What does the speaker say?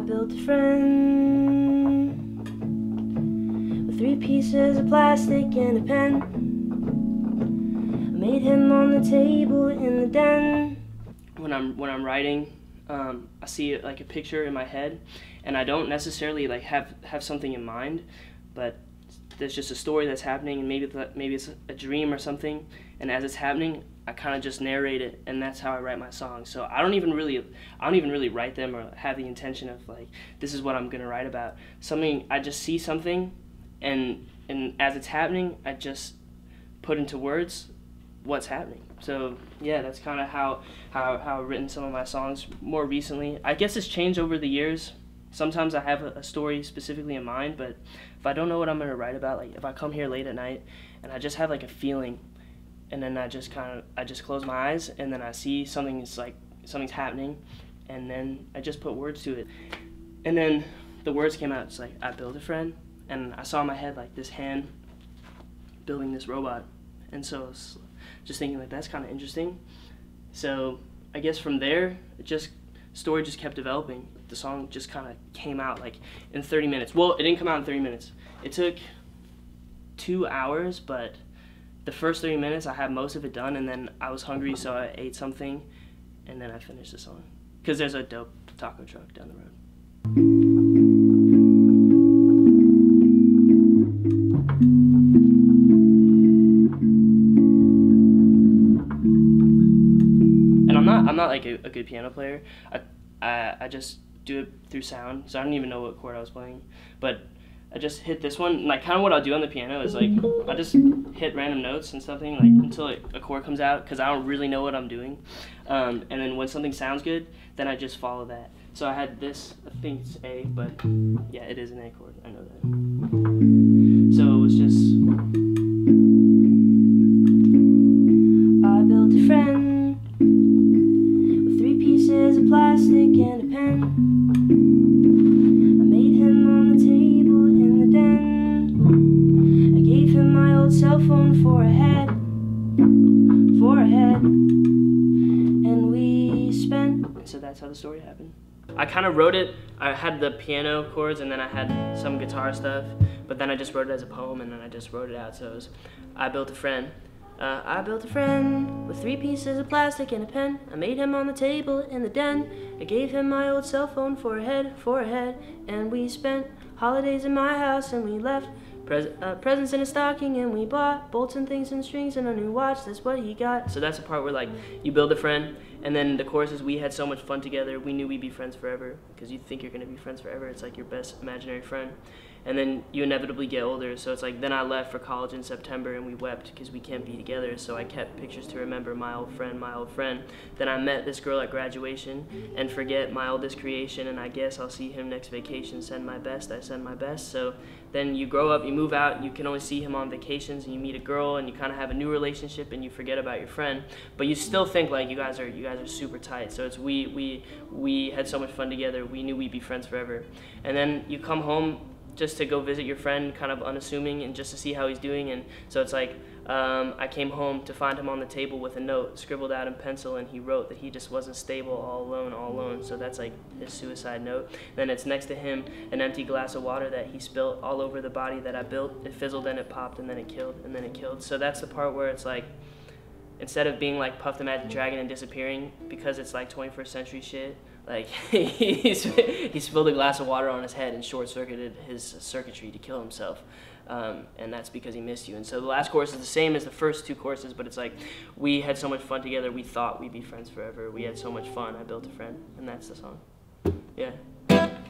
built a friend with 3 pieces of plastic and a pen. I made him on the table in the den. When I'm writing, I see like a picture in my head, and I don't necessarily like have something in mind, but there's just a story that's happening, and maybe it's a dream or something, and as it's happening, I kind of just narrate it, and that's how I write my songs. So I don't even really write them or have the intention of like, this is what I'm gonna write about. I just see something, and as it's happening, I just put into words what's happening. So yeah, that's kind of how I've written some of my songs more recently. I guess it's changed over the years. Sometimes I have a story specifically in mind, but if I don't know what I'm gonna write about, like if I come here late at night and I just have like a feeling, and then I just close my eyes, and then I see something's happening, and then I just put words to it, and then the words came out. It's like, I built a friend, and I saw in my head like this hand building this robot, and so I was just thinking like, that's kind of interesting. So I guess from there, story just kept developing. The song just kind of came out like in 30 minutes. Well, it didn't come out in 30 minutes. It took 2 hours, but the first 30 minutes I had most of it done, and then I was hungry, so I ate something, and then I finished the song. Because there's a dope taco truck down the road. And I'm not like a good piano player. I just do it through sound, so I don't even know what chord I was playing. But I just hit this one, like kind of what I'll do on the piano is like, I just hit random notes and something like until a chord comes out, because I don't really know what I'm doing. And then when something sounds good, then I just follow that. So I had this, I think it's A, but yeah, it is an A chord, I know that. So it was just, I built a friend with 3 pieces of plastic and a pen. I made him on the table in the den. I gave him my old cell phone for a head, and we spent. So that's how the story happened. I kind of wrote it, I had the piano chords, and then I had some guitar stuff, but then I just wrote it as a poem, and then I just wrote it out. So it was, I built a friend. I built a friend with 3 pieces of plastic and a pen. I made him on the table in the den. I gave him my old cell phone for a head, and we spent holidays in my house, and we left presents in a stocking, and we bought bolts and things and strings and a new watch. That's what he got. So that's the part where like you build a friend, and then the chorus is, we had so much fun together, we knew we'd be friends forever, because you think you're gonna be friends forever. It's like your best imaginary friend. And then you inevitably get older, so it's like, then I left for college in September, and we wept because we can't be together, so I kept pictures to remember my old friend, my old friend. Then I met this girl at graduation, and forget my oldest creation, and I guess I'll see him next vacation. Send my best, I send my best. So then you grow up, you move out, you can only see him on vacations, and you meet a girl, and you kind of have a new relationship, and you forget about your friend, but you still think like you guys are super tight. So it's we had so much fun together, we knew we'd be friends forever. And then you come home just to go visit your friend, kind of unassuming, and just to see how he's doing. And so it's like, I came home to find him on the table with a note scribbled out in pencil, and he wrote that he just wasn't stable, all alone. So that's like his suicide note. Then it's next to him an empty glass of water that he spilled all over the body that I built. It fizzled, and it popped, and then it killed, and then it killed. So that's the part where it's like, instead of being like Puff the Magic Dragon and disappearing, because it's like 21st century shit, like he spilled a glass of water on his head and short-circuited his circuitry to kill himself. And that's because he missed you. And so the last chorus is the same as the first 2 choruses, but it's like, we had so much fun together, we thought we'd be friends forever. We had so much fun, I built a friend, and that's the song. Yeah.